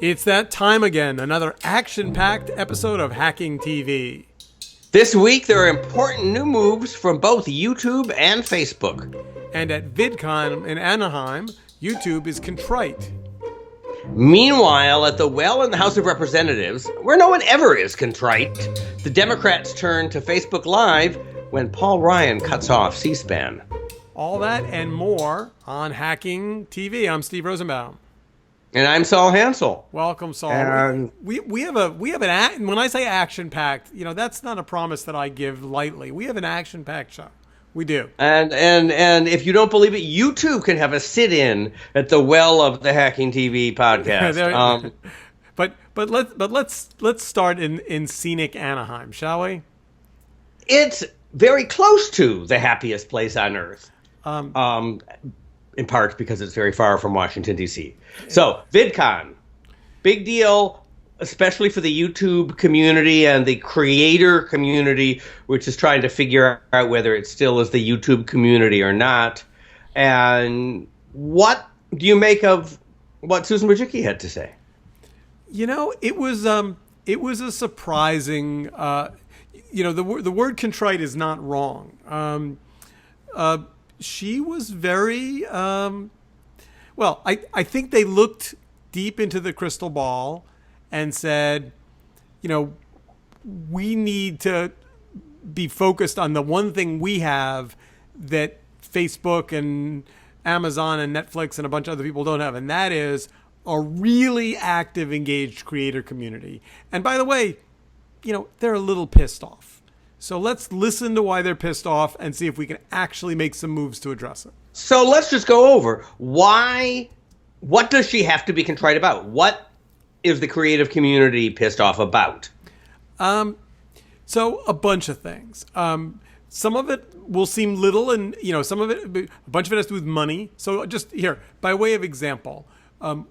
It's that time again, another action-packed episode of Hacking TV. This week, there are important new moves from both YouTube and Facebook. And at VidCon in Anaheim, YouTube is contrite. Meanwhile, at the well in the House of Representatives, where no one ever is contrite, the Democrats turn to Facebook Live when Paul Ryan cuts off C-SPAN. All that and more on Hacking TV. I'm Steve Rosenbaum. And I'm Saul Hansel. Welcome, Saul. We have an when I say action-packed, that's not a promise that I give lightly. We have an action-packed show. We do. And if you don't believe it, YouTube can have a sit-in at the well of the Hacking TV podcast. But let's start in scenic Anaheim, shall we? It's very close to the happiest place on earth. In part because it's very far from Washington, D.C. So, VidCon, big deal, especially for the YouTube community and the creator community, which is trying to figure out whether it still is the YouTube community or not. And what do you make of what Susan Wojcicki had to say? It was a surprising. The word contrite is not wrong. She was very, I think they looked deep into the crystal ball and said, we need to be focused on the one thing we have that Facebook and Amazon and Netflix and a bunch of other people don't have, and that is a really active, engaged creator community. And by the way, they're a little pissed off. So let's listen to why they're pissed off and see if we can actually make some moves to address it. So let's just go over what does she have to be contrite about? What is the creative community pissed off about? So a bunch of things. Some of it will seem little and, some of it, a bunch of it has to do with money. So just here, by way of example,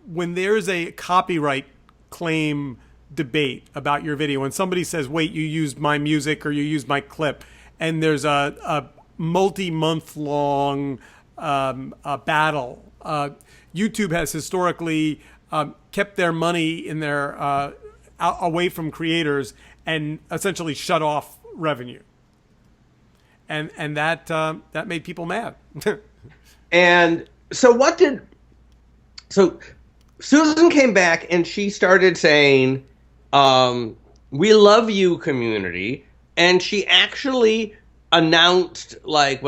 when there's a copyright claim debate about your video, when somebody says, wait, you used my music or you used my clip, and there's a multi-month long battle, YouTube has historically kept their money in their away from creators and essentially shut off revenue, and that made people mad. And so Susan came back and she started saying, we love you, community. And she actually announced, 5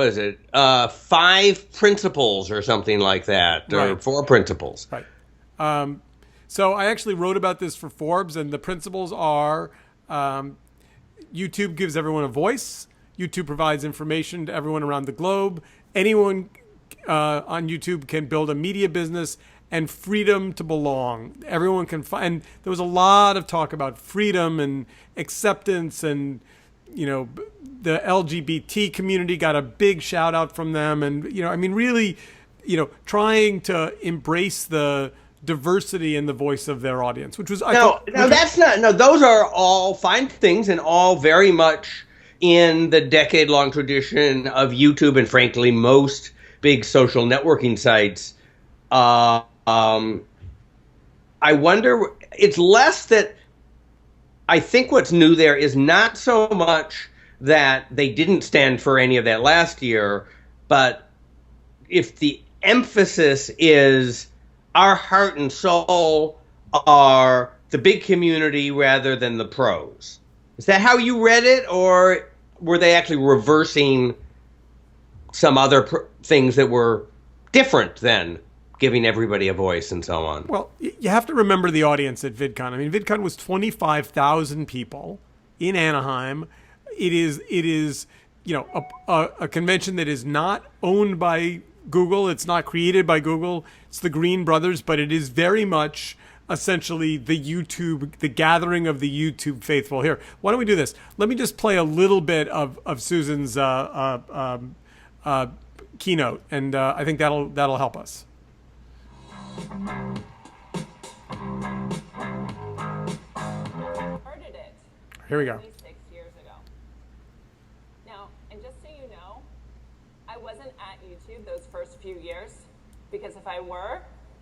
principles or something like that, or 4 principles. Right. So I actually wrote about this for Forbes, and the principles are YouTube gives everyone a voice. YouTube provides information to everyone around the globe. Anyone on YouTube can build a media business, and freedom to belong. Everyone can find. And there was a lot of talk about freedom and acceptance, and the LGBT community got a big shout out from them, and really, trying to embrace the diversity in the voice of their audience, which was those are all fine things and all very much in the decade-long tradition of YouTube and frankly most big social networking sites. I wonder, it's less that I think what's new there is not so much that they didn't stand for any of that last year, but if the emphasis is our heart and soul are the big community rather than the pros. Is that how you read it, or were they actually reversing some other things that were different than giving everybody a voice and so on? Well, you have to remember the audience at VidCon. I mean, VidCon was 25,000 people in Anaheim. It is a convention that is not owned by Google. It's not created by Google. It's the Green Brothers, but it is very much essentially the gathering of the YouTube faithful. Here, why don't we do this? Let me just play a little bit of Susan's keynote, and I think that'll help us. Started it. Here we go. 26 years ago. Now, and just so you know, I wasn't at YouTube those first few years, because if I were,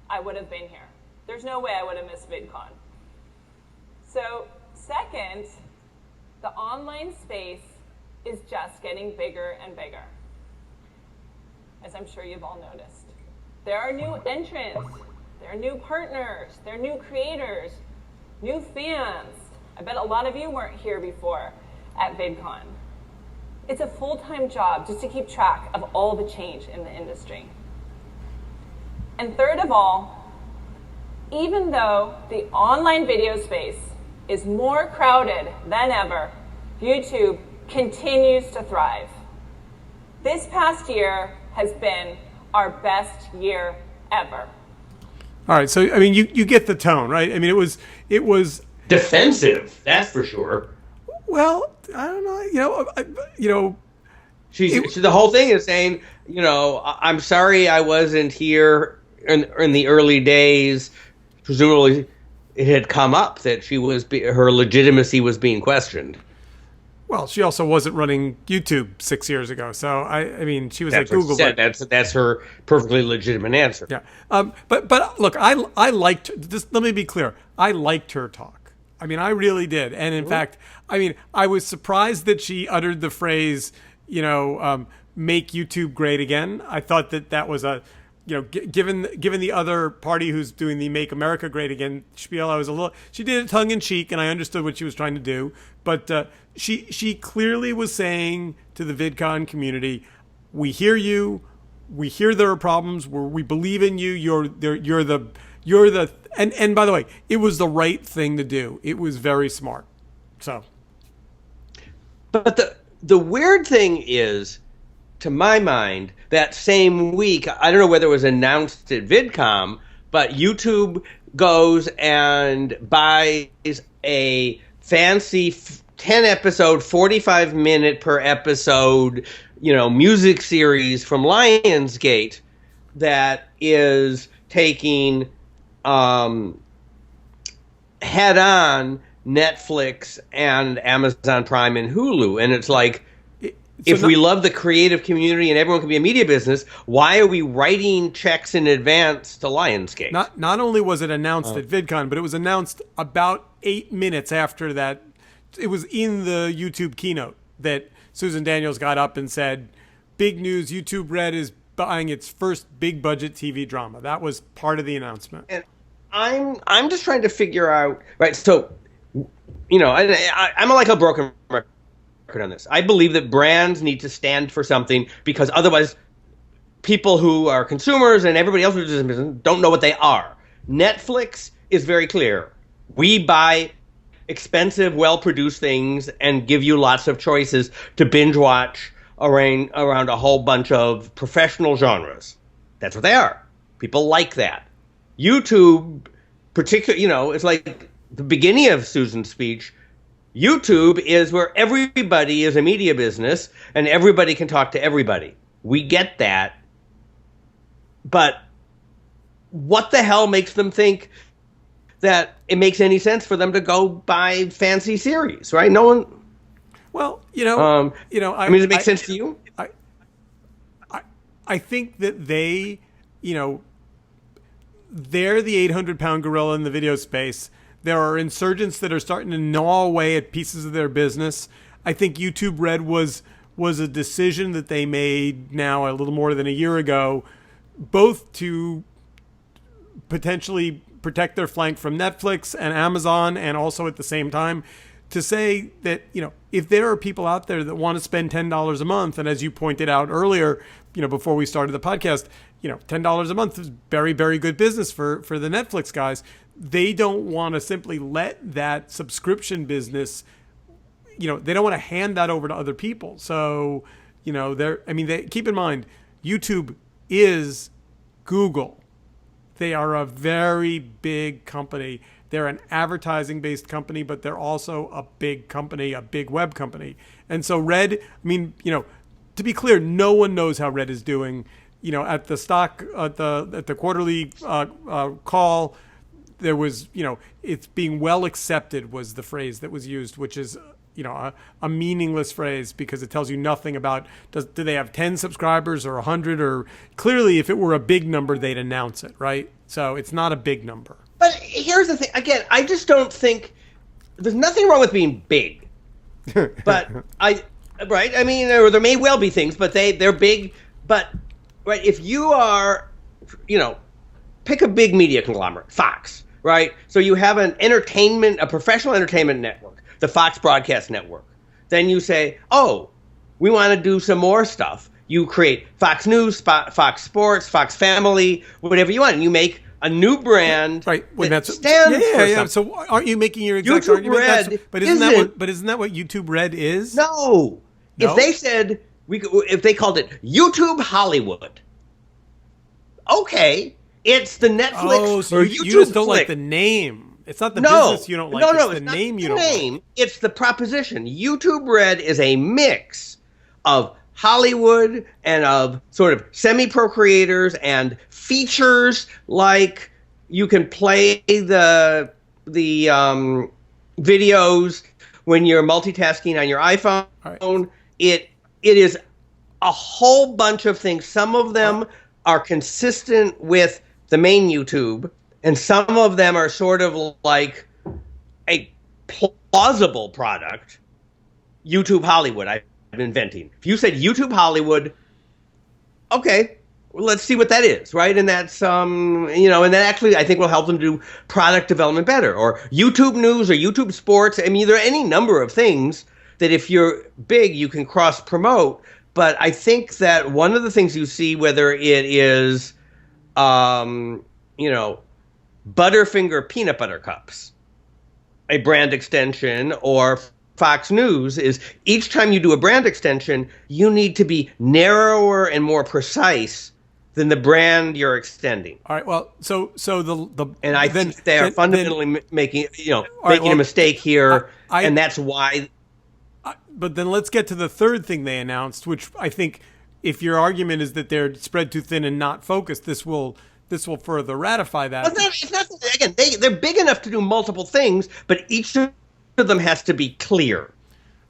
I would have been here. There's no way I would have missed VidCon. So, second, the online space is just getting bigger and bigger, as I'm sure you've all noticed. There are new entrants, there are new partners, there are new creators, new fans. I bet a lot of you weren't here before at VidCon. It's a full-time job just to keep track of all the change in the industry. And third of all, even though the online video space is more crowded than ever, YouTube continues to thrive. This past year has been our best year ever. All right, so I mean, you get the tone, right? I mean, it was Defensive, that's for sure. well, I don't know, you know, The whole thing is saying, I'm sorry I wasn't here in the early days. Presumably, it had come up that her legitimacy was being questioned. well, she also wasn't running YouTube 6 years ago, so I mean, she was That's at what Google. she said. That's her perfectly legitimate answer. Yeah, but look, I liked. Just let me be clear. I liked her talk. I mean, I really did, and in fact, I mean, I was surprised that she uttered the phrase, "make YouTube great again." I thought that was a, given the other party who's doing the "Make America Great Again" spiel, I was a little. She did it tongue in cheek, and I understood what she was trying to do, but she clearly was saying to the VidCon community, "We hear you. We hear there are problems. We believe in you. You're the and by the way, it was the right thing to do. It was very smart." So, but the weird thing is, to my mind, that same week, I don't know whether it was announced at VidCon, but YouTube goes and buys a fancy 10-episode, 45-minute per episode, music series from Lionsgate that is taking head-on Netflix and Amazon Prime and Hulu. And it's like, if we love the creative community and everyone can be a media business, why are we writing checks in advance to Lionsgate? Not only was it announced at VidCon, but it was announced about 8 minutes after that. It was in the YouTube keynote that Susan Daniels got up and said, "Big news, YouTube Red is buying its first big budget TV drama." That was part of the announcement. And I'm just trying to figure out, right? So, I'm like a broken record on this. I believe that brands need to stand for something, because otherwise people who are consumers and everybody else who's in business don't know what they are. Netflix is very clear. We buy expensive, well-produced things and give you lots of choices to binge watch around a whole bunch of professional genres. That's what they are. People like that. YouTube, particularly, it's like the beginning of Susan's speech. YouTube is where everybody is a media business and everybody can talk to everybody. We get that. But what the hell makes them think that it makes any sense for them to go buy fancy series, right? No one. Well, does it make sense to you? I think that they're the 800-pound gorilla in the video space. There are insurgents that are starting to gnaw away at pieces of their business. I think YouTube Red was a decision that they made now a little more than a year ago, both to potentially protect their flank from Netflix and Amazon, and also at the same time to say that, if there are people out there that want to spend $10 a month, and as you pointed out earlier, before we started the podcast, $10 a month is very, very good business for the Netflix guys. They don't want to simply let that subscription business, they don't want to hand that over to other people. So, keep in mind, YouTube is Google. They are a very big company. They're an advertising-based company, but they're also a big company, a big web company. And so Red, to be clear, no one knows how Red is doing. At the stock, at the quarterly call, there was, it's being well accepted was the phrase that was used, which is, a meaningless phrase because it tells you nothing about, do they have 10 subscribers or 100, or clearly if it were a big number, they'd announce it, right? So it's not a big number. here's the thing. Again, I just don't think there's nothing wrong with being big. But right? I mean, there may well be things, but they're big. But right, if you are, pick a big media conglomerate, Fox, right? So you have a professional entertainment network, the Fox Broadcast Network. Then you say, oh, we want to do some more stuff. You create Fox News, Fox Sports, Fox Family, whatever you want, and you make a new brand right. When that that's stands for something. So aren't you making your exact YouTube argument? Red Isn't that what YouTube Red is? No. No? If they said if they called it YouTube Hollywood, okay, it's the Netflix Oh, so or you YouTube just don't Flick. like the name. It's not the No, business you don't like. no, it's it's the not name you the don't name. like. It's the proposition. YouTube Red is a mix of Hollywood and of sort of semi-pro creators and features like you can play the videos when you're multitasking on your iPhone. Right. It is a whole bunch of things. Some of them are consistent with the main YouTube, and some of them are sort of like a plausible product. YouTube Hollywood, I'm inventing. If you said YouTube Hollywood, okay, well, let's see what that is, right? And that's, and that actually I think will help them do product development better. Or YouTube News or YouTube Sports. I mean, there are any number of things that if you're big, you can cross-promote. But I think that one of the things you see, whether it is, Butterfinger peanut butter cups, a brand extension, or Fox News, is each time you do a brand extension, you need to be narrower and more precise than the brand you're extending. All right. Well, so the And I think they are fundamentally making a mistake here, and that's why. But then let's get to the third thing they announced, which I think, if your argument is that they're spread too thin and not focused, this will further ratify that. It's not, again, they're big enough to do multiple things, but each of them has to be clear. All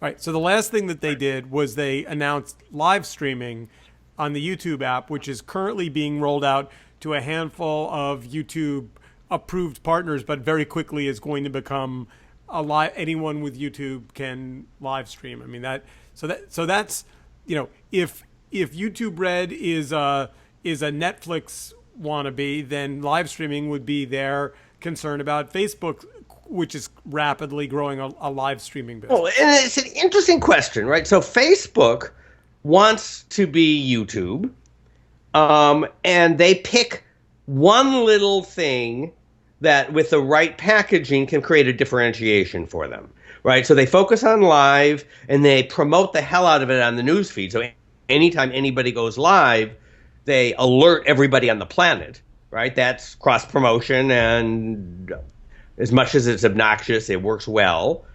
right. So the last thing that they did was they announced live streaming on the YouTube app, which is currently being rolled out to a handful of YouTube approved partners, but very quickly is going to become anyone with YouTube can live stream. I mean so that's if YouTube Red is a Netflix wannabe, then live streaming would be their concern about Facebook, which is rapidly growing a live streaming business. Oh, and it's an interesting question, right? So Facebook wants to be YouTube, and they pick one little thing that with the right packaging can create a differentiation for them, right? So they focus on live, and they promote the hell out of it on the news feed. So anytime anybody goes live, they alert everybody on the planet, right? That's cross-promotion, and as much as it's obnoxious, it works well,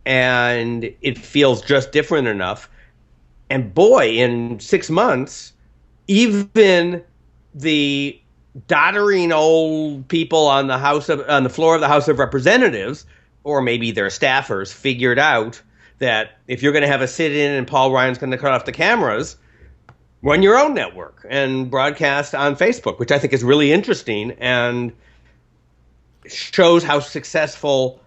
and it feels just different enough. And boy, in 6 months, even the doddering old people on the floor of the House of Representatives, or maybe their staffers, figured out that if you're going to have a sit-in and Paul Ryan's going to cut off the cameras, run your own network and broadcast on Facebook, which I think is really interesting and shows how successful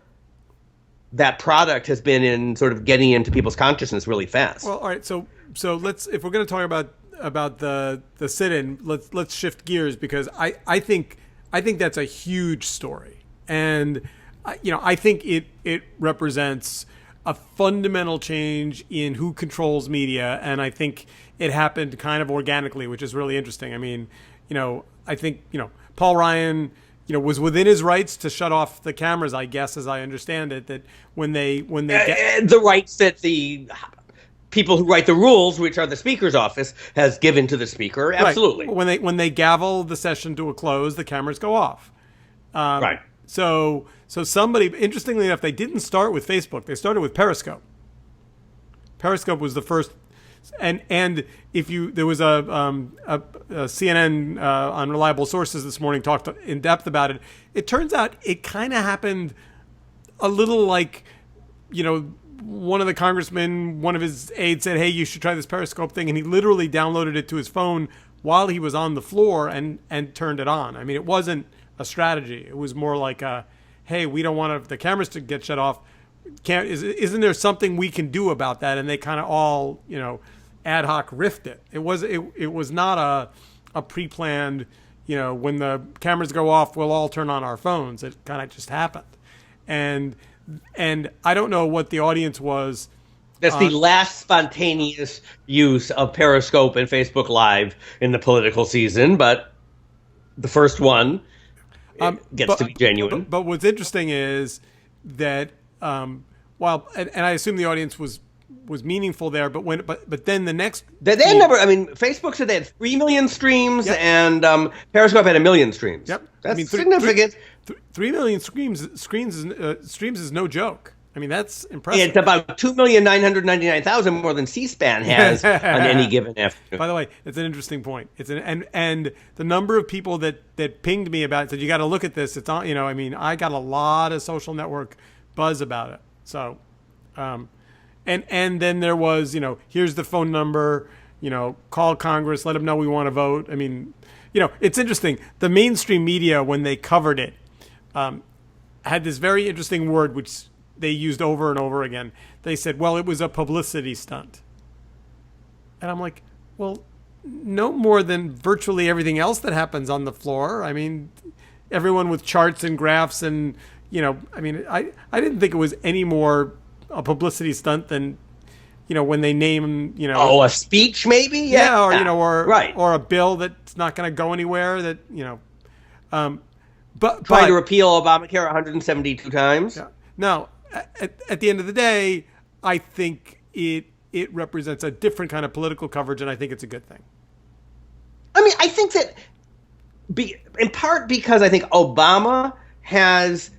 that product has been in sort of getting into people's consciousness really fast. Well, all right. So let's, if we're going to talk about the sit-in, let's shift gears, because I think that's a huge story, and I think it represents a fundamental change in who controls media, and I think it happened kind of organically, which is really interesting. I mean, I think Paul Ryan was within his rights to shut off the cameras, I guess, as I understand it, that when they get the rights that the people who write the rules, which are the Speaker's office, has given to the Speaker. Absolutely. Right. When they gavel the session to a close, the cameras go off. Right. So somebody, interestingly enough, they didn't start with Facebook. They started with Periscope. Periscope was the first, and there was a CNN on reliable sources this morning talked in depth about it. It turns out it kind of happened a little like, one of the congressmen, one of his aides said, "Hey, you should try this Periscope thing," and he literally downloaded it to his phone while he was on the floor and turned it on. I mean, it wasn't a strategy. It was more like a, hey, we don't want the cameras to get shut off. Isn't there something we can do about that? And they kind of all, ad hoc riffed it. It was not a pre-planned, when the cameras go off, we'll all turn on our phones. It kind of just happened. And I don't know what the audience was. That's the last spontaneous use of Periscope and Facebook Live in the political season, but the first one gets to be genuine. But what's interesting is that while and I assume the audience was meaningful there, but then the next they had number. I mean, Facebook said they had 3 million streams, yep. and Periscope had 1 million streams. Yep, that's significant. 3 million streams is no joke. I mean, that's impressive. It's about 2,999,000 more than C-SPAN has on any given afternoon. By the way, it's an interesting point. And the number of people that pinged me about it said, you got to look at this. It's on. I mean, I got a lot of social network buzz about it. So, and then there was, here's the phone number. Call Congress, let them know we want to vote. I mean, it's interesting. The mainstream media, when they covered it, had this very interesting word which they used over and over again. They said, well, it was a publicity stunt. And I'm like, well, no more than virtually everything else that happens on the floor. I mean, everyone with charts and graphs and, I mean, I didn't think it was any more a publicity stunt than, when they name, a speech maybe? Yeah, or right. or a bill that's not going to go anywhere that, but trying to repeal Obamacare 172 times. Yeah. Now, at the end of the day, I think it represents a different kind of political coverage, and I think it's a good thing. I mean, I think that in part because I think Obama has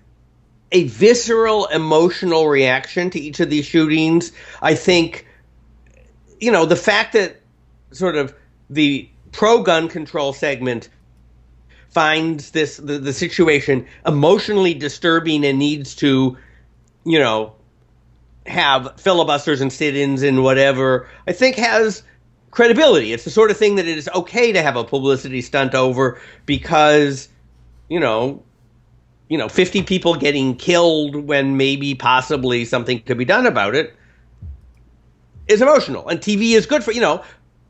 a visceral emotional reaction to each of these shootings. I think, the fact that sort of the pro-gun control segment finds the situation emotionally disturbing and needs to have filibusters and sit-ins and whatever, I think has credibility. It's the sort of thing that it is okay to have a publicity stunt over because, 50 people getting killed when maybe possibly something could be done about it is emotional. And TV is good for,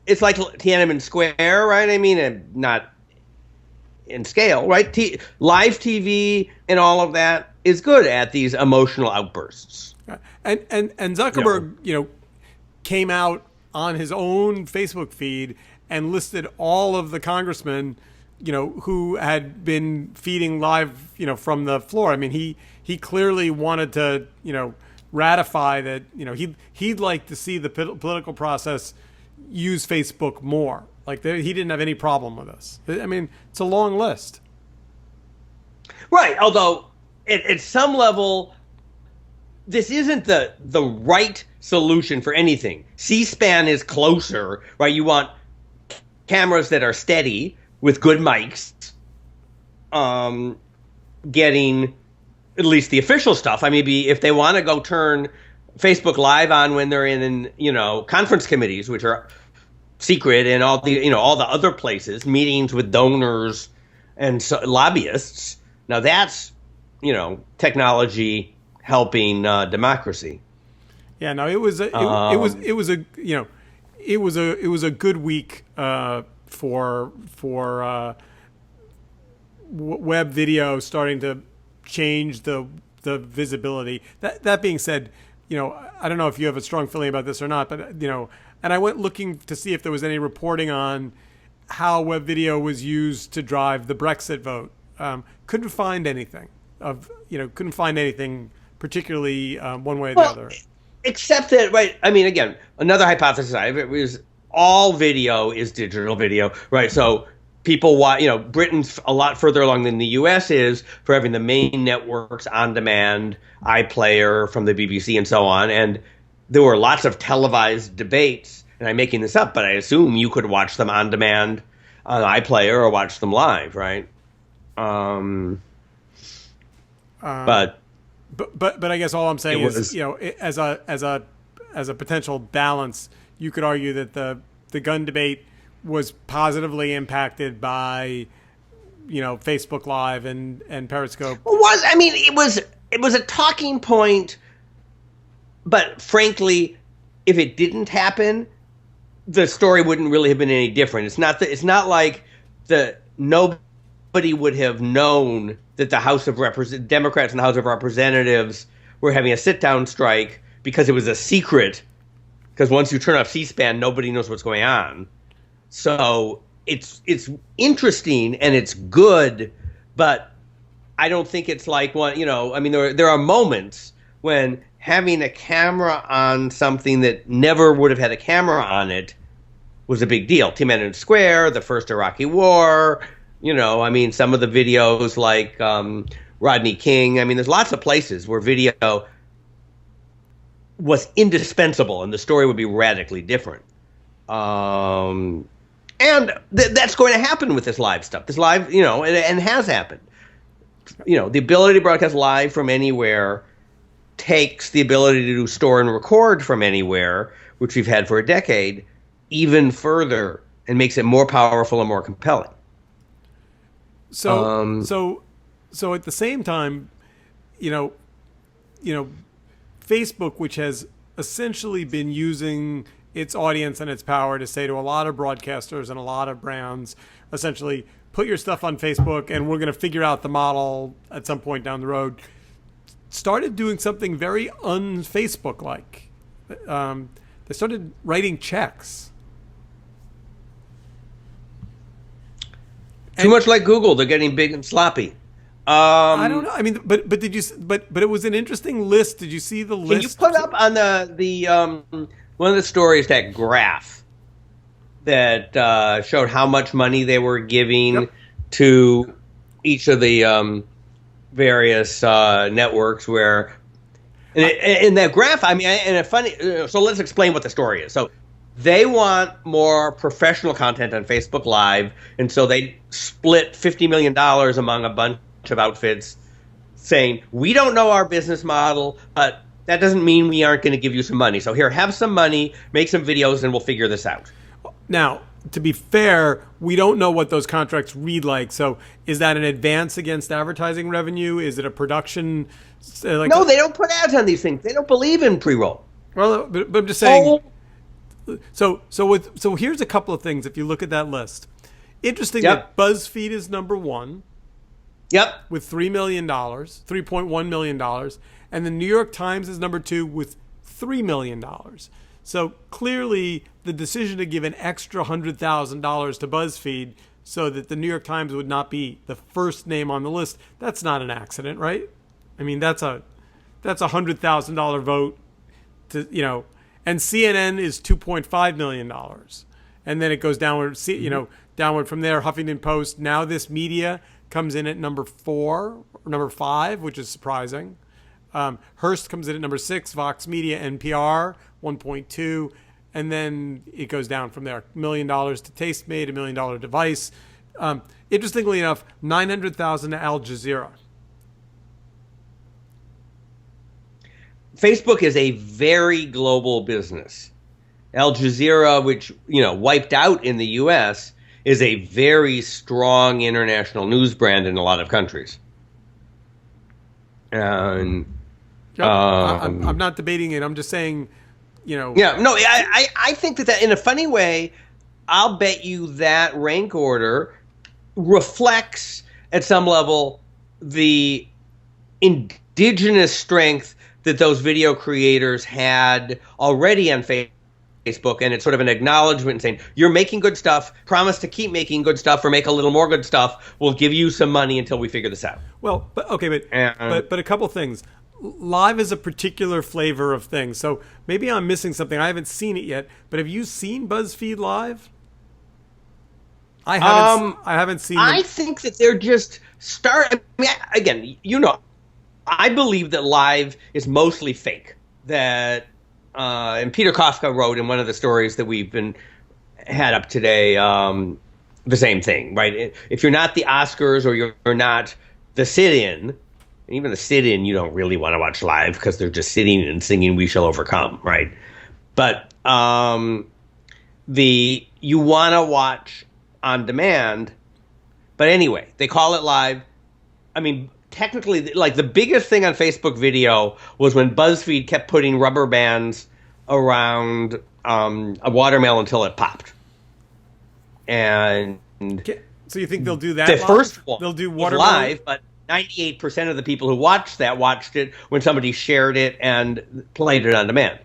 it's like Tiananmen Square, right? I mean, not in scale, right? Live TV and all of that is good at these emotional outbursts. And Zuckerberg, came out on his own Facebook feed and listed all of the congressmen, who had been feeding live, from the floor. I mean, he clearly wanted to, ratify that, he'd like to see the political process use Facebook more. Like he didn't have any problem with this. I mean, it's a long list. Right. Although at some level, this isn't the right solution for anything. C-SPAN is closer, right? You want cameras that are steady with good mics, getting at least the official stuff. I mean, if they want to go turn Facebook Live on when they're in conference committees, which are secret, and all the other places, meetings with donors and lobbyists. Now that's technology helping democracy. Yeah, no, it was a good week for web video starting to change the visibility. That being said, I don't know if you have a strong feeling about this or not, but and I went looking to see if there was any reporting on how web video was used to drive the Brexit vote. Couldn't find anything particularly one way or the other. Except that, right, I mean, again, another hypothesis I have is all video is digital video, right? So people watch, Britain's a lot further along than the U.S. is for having the main networks on demand, iPlayer from the BBC and so on. And there were lots of televised debates, and I'm making this up, but I assume you could watch them on demand on iPlayer or watch them live, right? But I guess all I'm saying is, as a potential balance, you could argue that the gun debate was positively impacted by Facebook Live and Periscope. It was a talking point, but frankly, if it didn't happen, the story wouldn't really have been any different. It's not like nobody would have known that the Democrats in the House of Representatives were having a sit-down strike because it was a secret. Because once you turn off C-SPAN, nobody knows what's going on. So it's interesting and it's good, but I don't think it's like one. There are moments when having a camera on something that never would have had a camera on it was a big deal. Tiananmen Square, the first Iraqi war. Some of the videos like Rodney King. There's lots of places where video was indispensable and the story would be radically different. And that's going to happen with this live stuff. This live, and has happened. The ability to broadcast live from anywhere takes the ability to store and record from anywhere, which we've had for a decade, even further and makes it more powerful and more compelling. So at the same time, Facebook, which has essentially been using its audience and its power to say to a lot of broadcasters and a lot of brands, essentially, put your stuff on Facebook and we're going to figure out the model at some point down the road, started doing something very un-Facebook-like. They started writing checks. Too much like Google. They're getting big and sloppy. I don't know. But did you? But it was an interesting list. Did you see the list? Can you put up on the one of the stories that graph that showed how much money they were giving to each of the various networks? Where in that graph, so let's explain what the story is. So they want more professional content on Facebook Live, and so they split $50 million among a bunch of outfits, saying, we don't know our business model, but that doesn't mean we aren't going to give you some money. So here, have some money, make some videos, and we'll figure this out. Now, to be fair, we don't know what those contracts read like. So is that an advance against advertising revenue? Is it a production? No, they don't put ads on these things. They don't believe in pre-roll. Well, but I'm just saying. So here's a couple of things. If you look at that list, interesting that BuzzFeed is number one. Yep. With $3.1 million, and the New York Times is number two with $3 million. So clearly, the decision to give an extra $100,000 to BuzzFeed so that the New York Times would not be the first name on the list, that's not an accident, right? That's a $100,000 vote to, and CNN is $2.5 million. And then it goes downward, downward from there. Huffington Post, Now This Media comes in at number 4 or number 5, which is surprising. Hearst comes in at number 6, Vox Media, NPR, 1.2, and then it goes down from there. $1 million to Tastemade, $1 million device. Interestingly enough, $900,000 to Al Jazeera. Facebook is a very global business. Al Jazeera, which wiped out in the U.S., is a very strong international news brand in a lot of countries. And I'm not debating it. I'm just saying, Yeah, no, I think that in a funny way, I'll bet you that rank order reflects at some level the indigenous strength that those video creators had already on Facebook, and it's sort of an acknowledgement saying, you're making good stuff, promise to keep making good stuff or make a little more good stuff, we'll give you some money until we figure this out. Well, but a couple things. Live is a particular flavor of things, so maybe I'm missing something. I haven't seen it yet, but have you seen BuzzFeed Live? I haven't seen them. I think that they're just again, I believe that Live is mostly fake. That and Peter Kafka wrote in one of the stories that we've had up today the same thing, right? If you're not the Oscars or you're not the sit-in, even the sit-in, you don't really want to watch live because they're just sitting and singing "We Shall Overcome," right? But you want to watch on demand, But anyway, they call it live. I mean, technically, like the biggest thing on Facebook video was when BuzzFeed kept putting rubber bands around a watermelon until it popped. And So you think they'll do that? the live? first one They'll do was watermelon live, but 98% of the people who watched it when somebody shared it and played it on demand.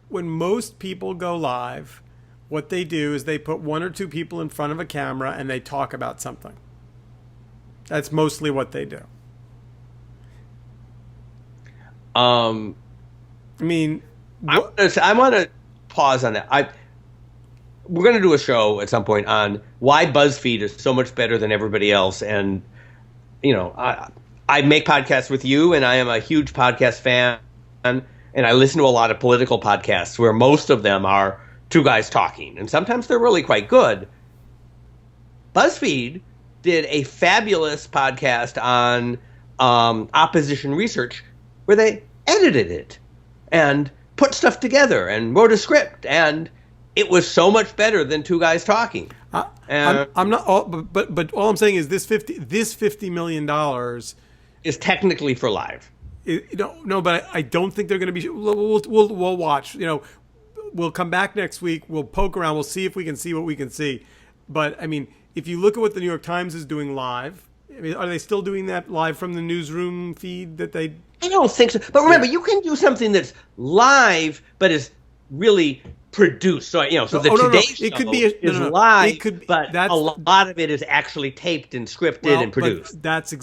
When most people go live, what they do is they put one or two people in front of a camera and they talk about something. That's mostly what they do. I mean, I want to pause on that. We're going to do a show at some point on why BuzzFeed is so much better than everybody else. And, I make podcasts with you, and I am a huge podcast fan, and I listen to a lot of political podcasts where most of them are two guys talking. And sometimes they're really quite good. BuzzFeed did a fabulous podcast on opposition research where they edited it and put stuff together and wrote a script, and it was so much better than two guys talking. I'm not, but all I'm saying is this $50 million is technically for live. No, but I don't think they're going to be. We'll watch. We'll come back next week. We'll poke around. We'll see if we can see what we can see. But I mean, if you look at what the New York Times is doing live, I mean, are they still doing that live from the newsroom feed that they? I don't think so. But remember, you can do something that's live, but is really produced. So so the Today Show it could be is live, it could be, but a lot of it is actually taped and scripted and produced. That's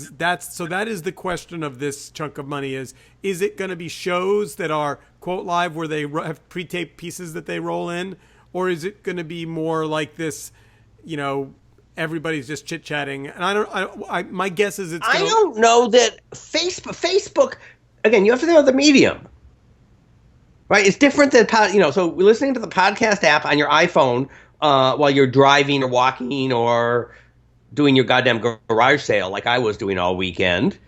so that is the question of this chunk of money is it going to be shows that are quote live where they have pre-taped pieces that they roll in, or is it going to be more like this, everybody's just chit-chatting? And my guess is it's I don't know that Facebook again, you have to know the medium. Right, it's different than so listening to the podcast app on your iPhone while you're driving or walking or doing your goddamn garage sale like I was doing all weekend.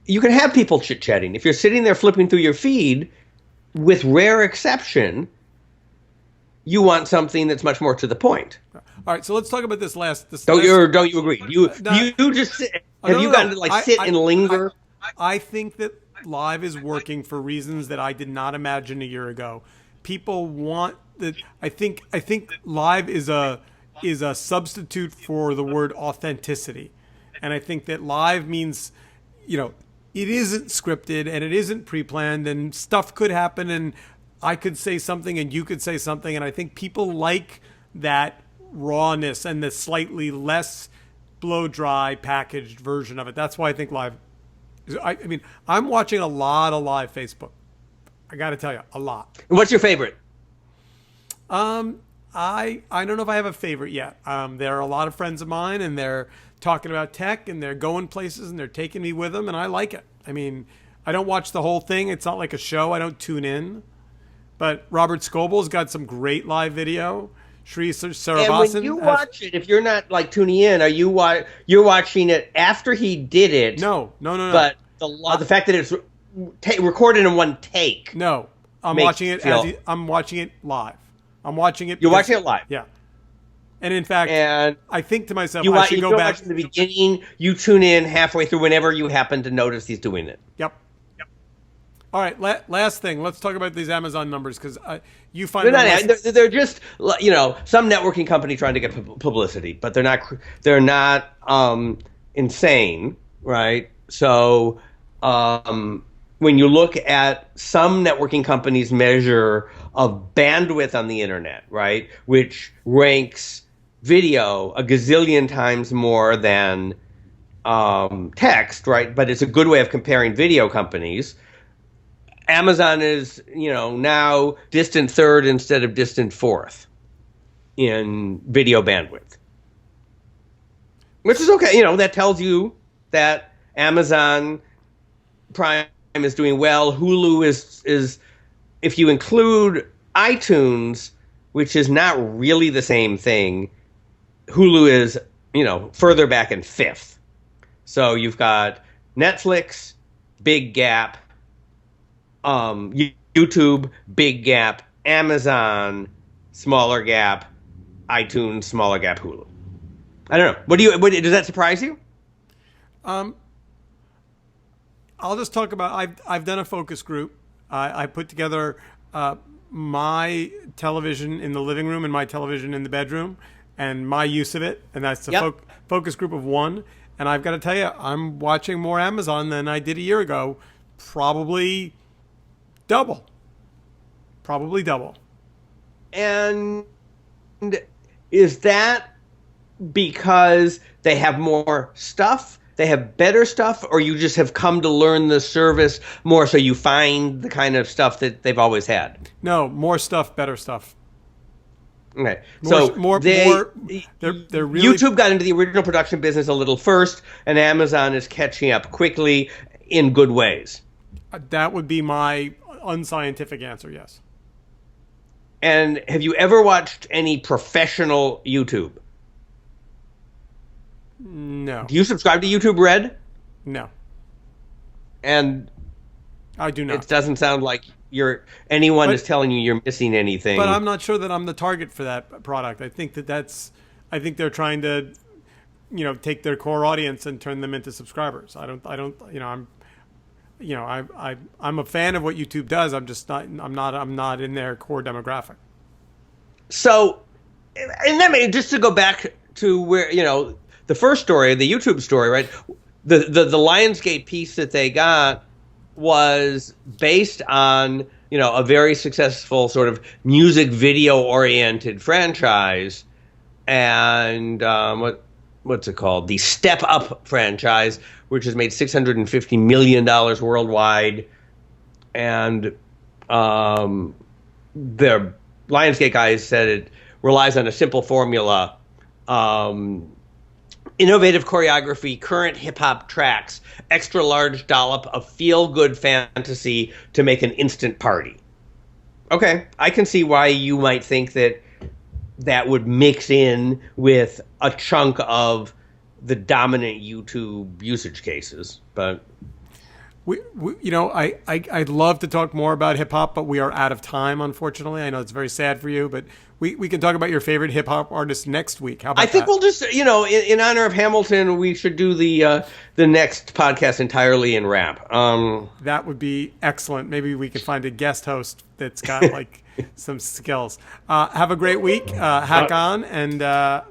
You can have people chit-chatting. If you're sitting there flipping through your feed, with rare exception, you want something that's much more to the point. All right, so let's talk about this last. Don't you agree? You just sit, have you gotten to sit and linger? I think that live is working for reasons that I did not imagine a year ago. People want that. I think live is a substitute for the word authenticity, and I think that live means, it isn't scripted and it isn't pre-planned and stuff could happen and I could say something and you could say something, and I think people like that rawness and the slightly less blow dry packaged version of it. That's why I think live. I mean, I'm watching a lot of live Facebook. I got to tell you, a lot. What's your favorite? I don't know if I have a favorite yet. There are a lot of friends of mine, and they're talking about tech, and they're going places, and they're taking me with them, and I like it. I mean, I don't watch the whole thing. It's not like a show. I don't tune in. But Robert Scoble's got some great live video. Sri Srinivasan. And when you watch it, if you're not tuning in, you're watching it after he did it? No. But the fact that it's recorded in one take. No, I'm watching it I'm watching it live. I'm watching it. You're watching it live. Yeah. And in fact, I think to myself, I should go back to the beginning. You tune in halfway through whenever you happen to notice he's doing it. Yep. All right, last thing. Let's talk about these Amazon numbers because you find they're just some networking company trying to get publicity, but they're not insane, right? So when you look at some networking companies' measure of bandwidth on the internet, right, which ranks video a gazillion times more than text, right? But it's a good way of comparing video companies. Amazon is, now distant third instead of distant fourth in video bandwidth, which is okay. That tells you that Amazon Prime is doing well. Hulu is if you include iTunes, which is not really the same thing, Hulu is, further back in fifth. So you've got Netflix, big gap. YouTube, big gap. Amazon, smaller gap. iTunes, smaller gap. Hulu. I don't know. Does that surprise you? I'll just talk about. I've done a focus group. I put together my television in the living room and my television in the bedroom, and my use of it, and that's a focus group of one. And I've got to tell you, I'm watching more Amazon than I did a year ago. Probably double. And is that because they have more stuff? They have better stuff, or you just have come to learn the service more, so you find the kind of stuff that they've always had? No, more stuff, better stuff. Okay, They're really, YouTube got into the original production business a little first, and Amazon is catching up quickly in good ways. That would be my unscientific answer, yes. And have you ever watched any professional YouTube? No. Do you subscribe to YouTube Red? No. And I do not. It doesn't sound like anyone is telling you you're missing anything. But I'm not sure that I'm the target for that product. I think I think they're trying to, take their core audience and turn them into subscribers. I'm a fan of what YouTube does. I'm not in their core demographic. So, and then just to go back to where, the first story, the YouTube story, right? The Lionsgate piece that they got was based on, a very successful sort of music video oriented franchise, and what's it called? The Step Up franchise, which has made $650 million worldwide, and the Lionsgate guys said it relies on a simple formula. Innovative choreography, current hip-hop tracks, extra large dollop of feel-good fantasy to make an instant party. Okay, I can see why you might think that would mix in with a chunk of the dominant YouTube usage cases, but... I'd love to talk more about hip hop, but we are out of time, unfortunately. I know it's very sad for you, but we can talk about your favorite hip hop artist next week. How about that? I think we'll just, in honor of Hamilton, we should do the next podcast entirely in rap. That would be excellent. Maybe we could find a guest host that's got some skills. Have a great week. Hack on, and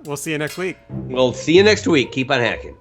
we'll see you next week. We'll see you next week. Keep on hacking.